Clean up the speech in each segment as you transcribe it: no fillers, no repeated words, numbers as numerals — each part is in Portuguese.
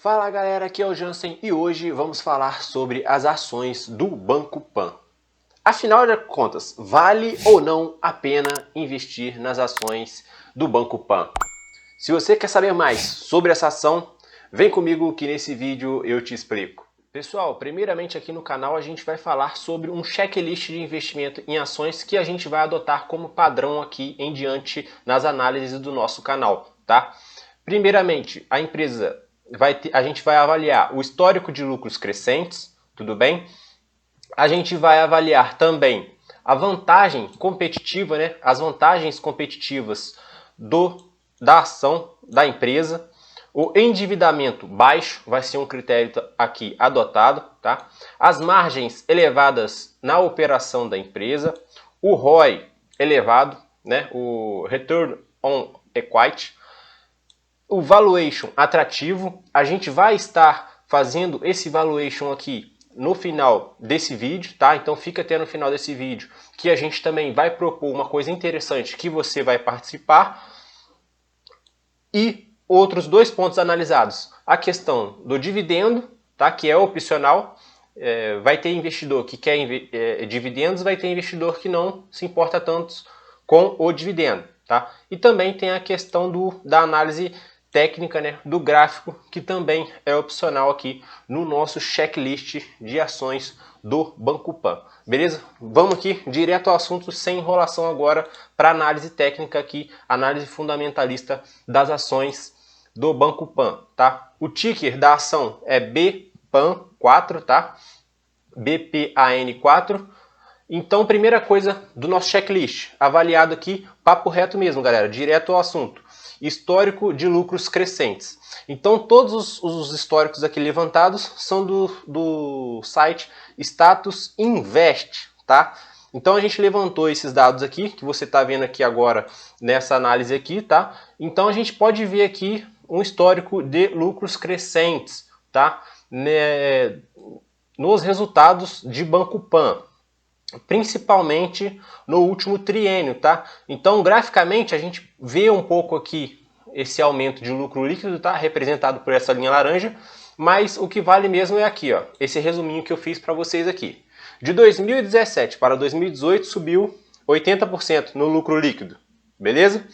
Fala galera, aqui é o Jansen e hoje vamos falar sobre as ações do Banco Pan. Afinal de contas, vale ou não a pena investir nas ações do Banco Pan? Se você quer saber mais sobre essa ação, vem comigo que nesse vídeo eu te explico. Pessoal, primeiramente aqui no canal a gente vai falar sobre um checklist de investimento em ações que a gente vai adotar como padrão aqui em diante nas análises do nosso canal, tá? Primeiramente, a gente vai avaliar o histórico de lucros crescentes, tudo bem? A gente vai avaliar também a vantagem competitiva, né? As vantagens competitivas da ação da empresa. O endividamento baixo vai ser um critério aqui adotado, tá? As margens elevadas na operação da empresa, o ROI elevado, né? O Return on Equity, o valuation atrativo. A gente vai estar fazendo esse valuation aqui no final desse vídeo, tá? Então fica até no final desse vídeo que a gente também vai propor uma coisa interessante que você vai participar. E outros dois pontos analisados: a questão do dividendo, tá? Que é opcional. Vai ter investidor que quer dividendos, vai ter investidor que não se importa tanto com o dividendo, tá? E também tem a questão da análise técnica, né, do gráfico, que também é opcional aqui no nosso checklist de ações do Banco Pan. Beleza? Vamos aqui direto ao assunto, sem enrolação agora, para análise técnica aqui, análise fundamentalista das ações do Banco Pan, tá? O ticker da ação é BPAN4, tá? BPAN4. Então, primeira coisa do nosso checklist, avaliado aqui, papo reto mesmo, galera, direto ao assunto. Histórico de lucros crescentes. Então, todos os históricos aqui levantados são do site Status Invest, tá? Então, a gente levantou esses dados aqui, que você está vendo aqui agora nessa análise aqui, tá? Então, a gente pode ver aqui um histórico de lucros crescentes, tá? Nos resultados de Banco Pan, principalmente no último triênio, tá? Então, graficamente, a gente vê um pouco aqui esse aumento de lucro líquido, tá? Representado por essa linha laranja, mas o que vale mesmo é aqui, ó, esse resuminho que eu fiz para vocês aqui. De 2017 para 2018 subiu 80% no lucro líquido, beleza?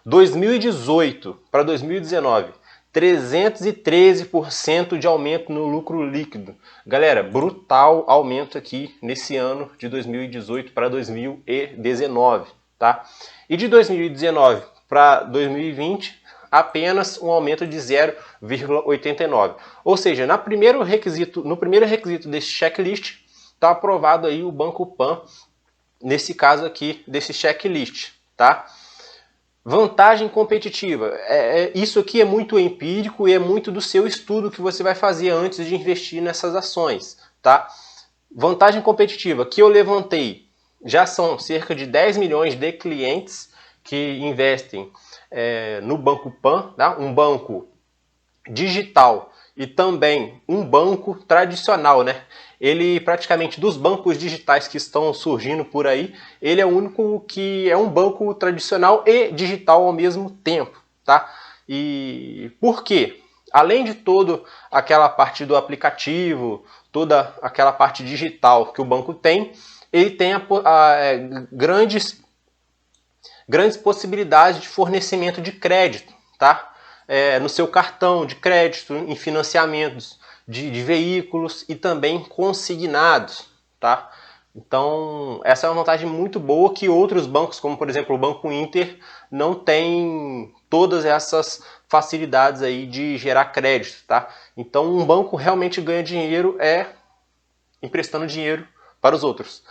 2018 para 2019, 313% de aumento no lucro líquido. Galera, brutal aumento aqui nesse ano de 2018 para 2019, tá? E de 2019 para 2020, apenas um aumento de 0,89. Ou seja, no primeiro requisito desse checklist, está aprovado aí o Banco Pan, nesse caso aqui, desse checklist, tá? Vantagem competitiva. Isso aqui é muito empírico e é muito do seu estudo que você vai fazer antes de investir nessas ações, tá? Vantagem competitiva que eu levantei, já são cerca de 10 milhões de clientes que investem no Banco Pan, tá? Um banco digital e também um banco tradicional, né? Ele praticamente, dos bancos digitais que estão surgindo por aí, ele é o único que é um banco tradicional e digital ao mesmo tempo, tá? E por quê? Além de toda aquela parte do aplicativo, toda aquela parte digital que o banco tem, ele tem grandes possibilidades de fornecimento de crédito, tá? No seu cartão de crédito, em financiamentos de veículos e também consignados, tá? Então, essa é uma vantagem muito boa que outros bancos, como por exemplo o Banco Inter, não tem todas essas facilidades aí de gerar crédito, tá? Então, um banco realmente ganha dinheiro emprestando dinheiro para os outros.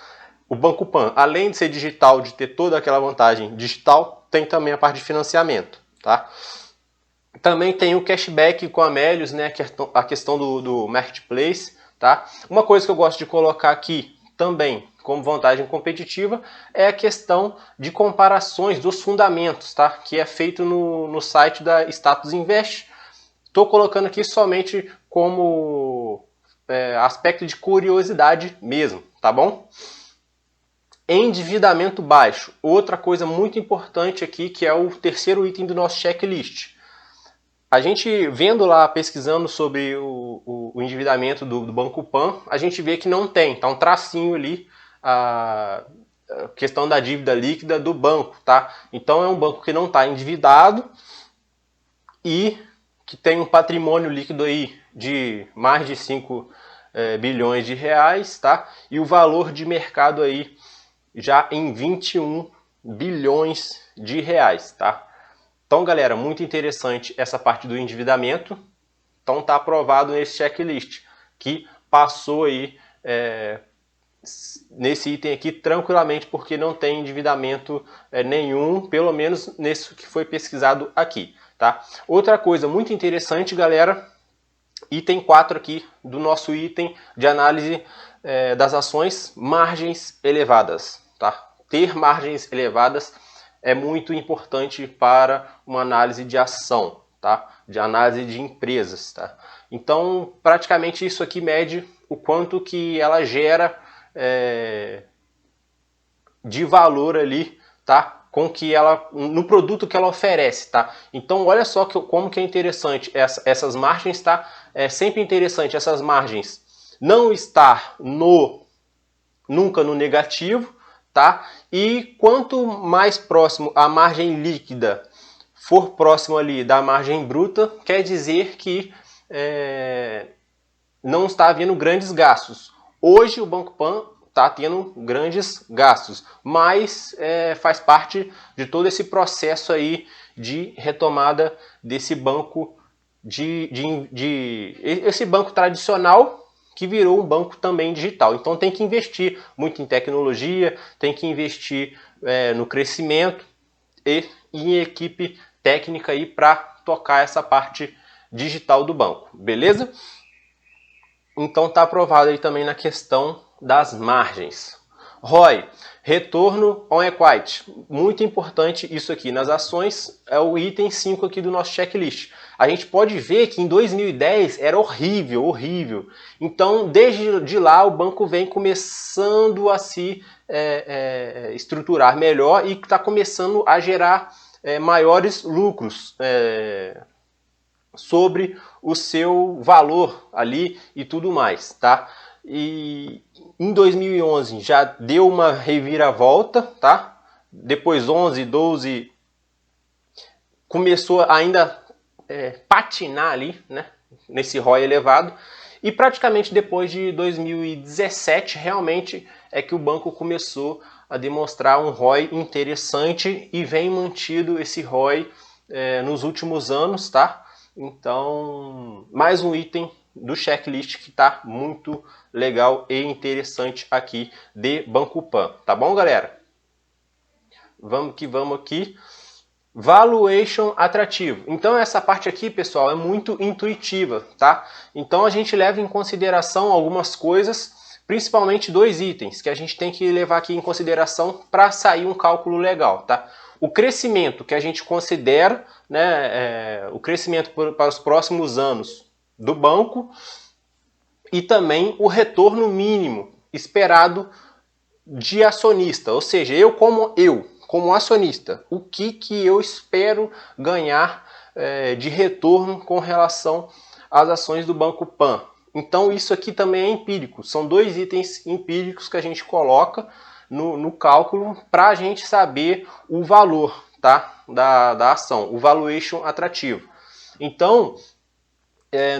O Banco Pan, além de ser digital, de ter toda aquela vantagem digital, tem também a parte de financiamento, tá? Também tem o cashback com a Melius, né? A questão do marketplace, tá? Uma coisa que eu gosto de colocar aqui também como vantagem competitiva é a questão de comparações dos fundamentos, tá? Que é feito no site da Status Invest. Estou colocando aqui somente como aspecto de curiosidade mesmo, tá bom? Endividamento baixo. Outra coisa muito importante aqui, que é o terceiro item do nosso checklist. A gente vendo lá, pesquisando sobre o endividamento do Banco Pan, a gente vê que não tem, tá um tracinho ali, a questão da dívida líquida do banco, tá? Então é um banco que não está endividado e que tem um patrimônio líquido aí de mais de 5 bilhões de reais, tá? E o valor de mercado aí já em 21 bilhões de reais, tá? Então, galera, muito interessante essa parte do endividamento. Então, tá aprovado nesse checklist, que passou aí nesse item aqui tranquilamente, porque não tem endividamento nenhum, pelo menos nesse que foi pesquisado aqui, tá? Outra coisa muito interessante, galera, item 4 aqui do nosso item de análise das ações, margens elevadas, tá? Ter margens elevadas é muito importante para uma análise de ação, tá? De análise de empresas, tá? Então, praticamente isso aqui mede o quanto que ela gera de valor ali, tá? Com que ela, no produto que ela oferece, tá? Então, olha só como que é interessante essas margens, tá? É sempre interessante essas margens não estar nunca no negativo, tá? E quanto mais próximo a margem líquida for próximo ali da margem bruta, quer dizer que não está havendo grandes gastos. Hoje o Banco Pan está tendo grandes gastos, mas faz parte de todo esse processo aí de retomada desse banco esse banco tradicional que virou um banco também digital. Então tem que investir muito em tecnologia, tem que investir no crescimento e em equipe técnica aí para tocar essa parte digital do banco, beleza? Então está aprovado aí também na questão das margens. ROI, retorno on equity. Muito importante isso aqui nas ações, é o item 5 aqui do nosso checklist. A gente pode ver que em 2010 era horrível, horrível. Então, desde de lá, o banco vem começando a se estruturar melhor e está começando a gerar maiores lucros sobre o seu valor ali e tudo mais, tá? E em 2011 já deu uma reviravolta, tá? Depois 11, 12 começou ainda patinar ali, né? Nesse ROI elevado. E praticamente depois de 2017 realmente é que o banco começou a demonstrar um ROI interessante e vem mantido esse ROI nos últimos anos, tá? Então, mais um item do checklist que está muito legal e interessante aqui de Banco Pan. Tá bom, galera? Vamos que vamos aqui. Valuation atrativo. Então, essa parte aqui, pessoal, é muito intuitiva, tá? Então, a gente leva em consideração algumas coisas, principalmente dois itens que a gente tem que levar aqui em consideração para sair um cálculo legal, tá? O crescimento que a gente considera, né, o crescimento para os próximos anos do banco e também o retorno mínimo esperado de acionista, ou seja, eu como acionista, o que eu espero ganhar de retorno com relação às ações do Banco Pan. Então isso aqui também é empírico, são dois itens empíricos que a gente coloca no cálculo para a gente saber o valor, tá, da ação, o valuation atrativo. Então,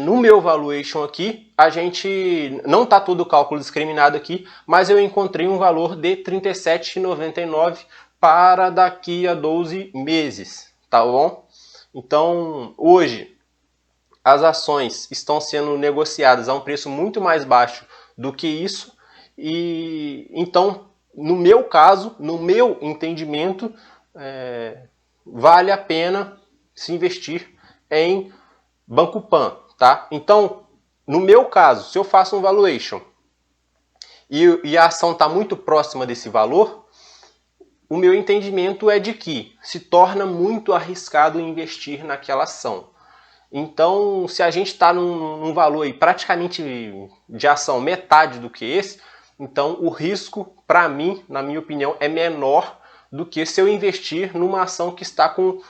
no meu valuation aqui, a gente não está todo o cálculo discriminado aqui, mas eu encontrei um valor de R$ 37,99 para daqui a 12 meses, tá bom? Então, hoje, as ações estão sendo negociadas a um preço muito mais baixo do que isso, e então, no meu caso, no meu entendimento, vale a pena se investir em Banco Pan, tá? Então, no meu caso, se eu faço um valuation e a ação está muito próxima desse valor, o meu entendimento é de que se torna muito arriscado investir naquela ação. Então, se a gente está num valor aí praticamente de ação metade do que esse, então o risco, para mim, na minha opinião, é menor do que se eu investir numa ação que está com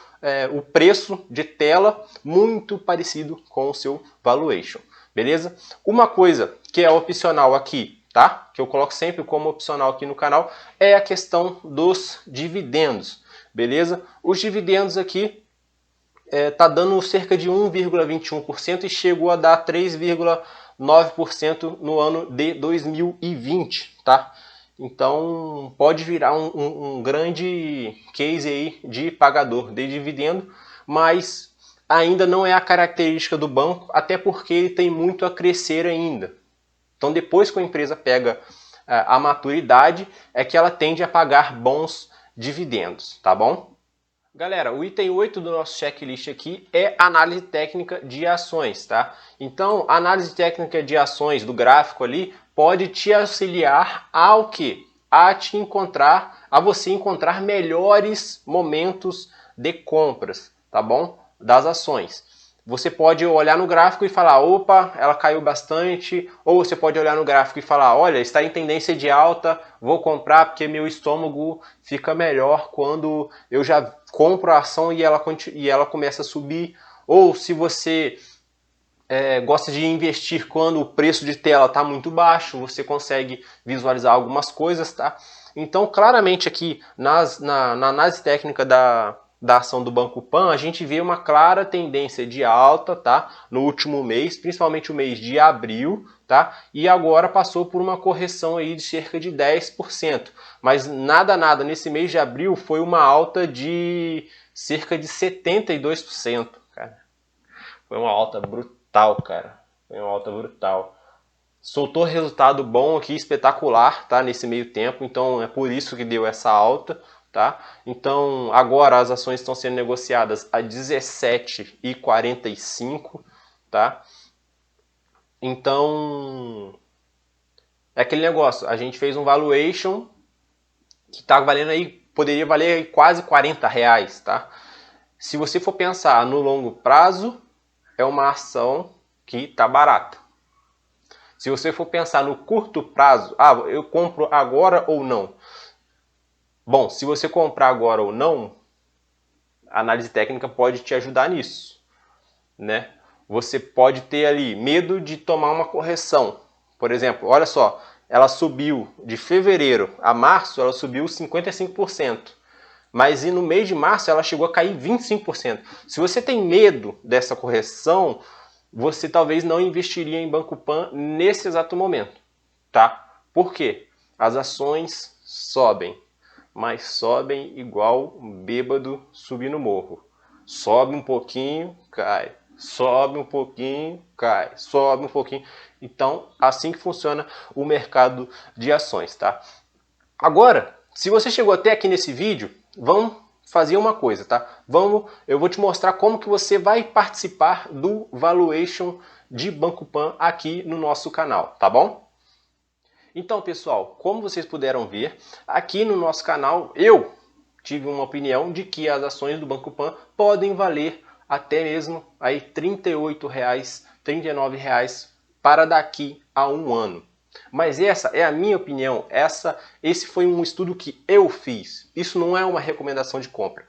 o preço de tela muito parecido com o seu valuation, beleza? Uma coisa que é opcional aqui, tá? Que eu coloco sempre como opcional aqui no canal, é a questão dos dividendos, beleza? Os dividendos aqui tá dando cerca de 1,21% e chegou a dar 3,9% no ano de 2020, tá? Então pode virar um grande case aí de pagador de dividendo, mas ainda não é a característica do banco, até porque ele tem muito a crescer ainda. Então depois que a empresa pega a maturidade, é que ela tende a pagar bons dividendos, tá bom? Galera, o item 8 do nosso checklist aqui é análise técnica de ações, tá? Então, a análise técnica de ações do gráfico ali pode te auxiliar ao quê? A você encontrar melhores momentos de compras, tá bom? Das ações. Você pode olhar no gráfico e falar, opa, ela caiu bastante, ou você pode olhar no gráfico e falar, olha, está em tendência de alta, vou comprar porque meu estômago fica melhor quando eu já compro a ação e ela começa a subir. Ou se você gosta de investir quando o preço de tela está muito baixo, você consegue visualizar algumas coisas, tá? Então, claramente aqui na análise técnica da ação do Banco Pan, a gente vê uma clara tendência de alta, tá? No último mês, principalmente o mês de abril, tá? E agora passou por uma correção aí de cerca de 10%. Mas nada, nesse mês de abril foi uma alta de cerca de 72%, cara. Foi uma alta brutal, cara. Foi uma alta brutal. Soltou resultado bom aqui, espetacular, tá? Nesse meio tempo, então é por isso que deu essa alta. Tá? Então agora as ações estão sendo negociadas a 17,45, tá? Então é aquele negócio, a gente fez um valuation que tá valendo aí, poderia valer aí quase R$40, tá? Se você for pensar no longo prazo, é uma ação que tá barata. Se você for pensar no curto prazo, eu compro agora ou não? Bom, se você comprar agora ou não, a análise técnica pode te ajudar nisso, né? Você pode ter ali medo de tomar uma correção. Por exemplo, olha só, ela subiu de fevereiro a março, ela subiu 55%. Mas no mês de março ela chegou a cair 25%. Se você tem medo dessa correção, você talvez não investiria em Banco Pan nesse exato momento, tá? Por quê? As ações sobem. Mas sobem igual um bêbado subir no morro. Sobe um pouquinho, cai. Sobe um pouquinho, cai. Sobe um pouquinho. Então, assim que funciona o mercado de ações, tá? Agora, se você chegou até aqui nesse vídeo, vamos fazer uma coisa, tá? Eu vou te mostrar como que você vai participar do valuation de Banco Pan aqui no nosso canal, tá bom? Então, pessoal, como vocês puderam ver, aqui no nosso canal eu tive uma opinião de que as ações do Banco Pan podem valer até mesmo aí R$38, R$39 para daqui a um ano. Mas essa é a minha opinião, esse foi um estudo que eu fiz. Isso não é uma recomendação de compra.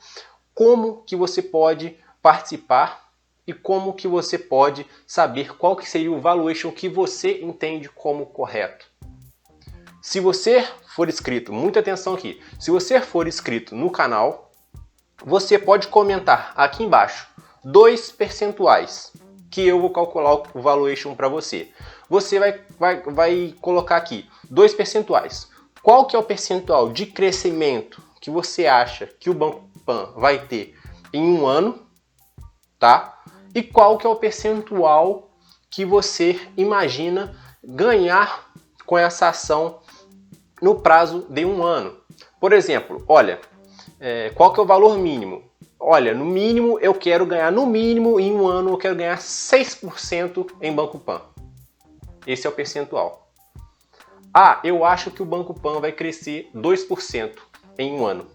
Como que você pode participar e como que você pode saber qual que seria o valuation que você entende como correto? Se você for inscrito, muita atenção aqui, se você for inscrito no canal, você pode comentar aqui embaixo 2 percentuais que eu vou calcular o valuation para você. Você vai colocar aqui 2 percentuais. Qual que é o percentual de crescimento que você acha que o Banco Pan vai ter em um ano, tá? E qual que é o percentual que você imagina ganhar com essa ação no prazo de um ano. Por exemplo, olha, qual que é o valor mínimo? Olha, no mínimo eu quero ganhar, no mínimo em um ano eu quero ganhar 6% em Banco Pan. Esse é o percentual. Eu acho que o Banco Pan vai crescer 2% em um ano.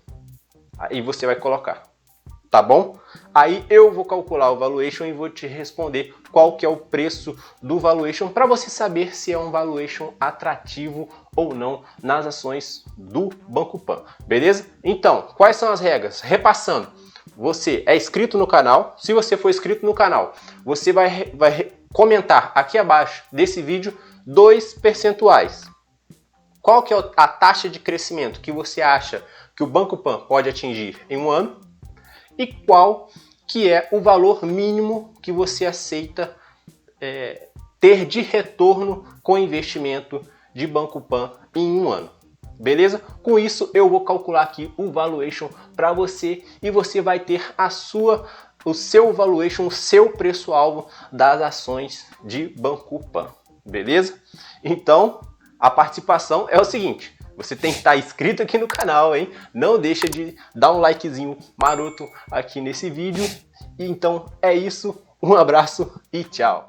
Aí você vai colocar, tá bom? Aí eu vou calcular o valuation e vou te responder qual que é o preço do valuation para você saber se é um valuation atrativo ou não nas ações do Banco Pan, beleza? Então, quais são as regras? Repassando, você é inscrito no canal. Se você for inscrito no canal, você vai comentar aqui abaixo desse vídeo 2 percentuais. Qual que é a taxa de crescimento que você acha que o Banco Pan pode atingir em um ano? E qual que é o valor mínimo que você aceita ter de retorno com investimento de Banco Pan em um ano? Beleza? Com isso eu vou calcular aqui o valuation para você e você vai ter o seu valuation, o seu preço-alvo das ações de Banco Pan. Beleza? Então, a participação é o seguinte: você tem que estar inscrito aqui no canal, hein? Não deixa de dar um likezinho maroto aqui nesse vídeo. Então é isso, um abraço e tchau!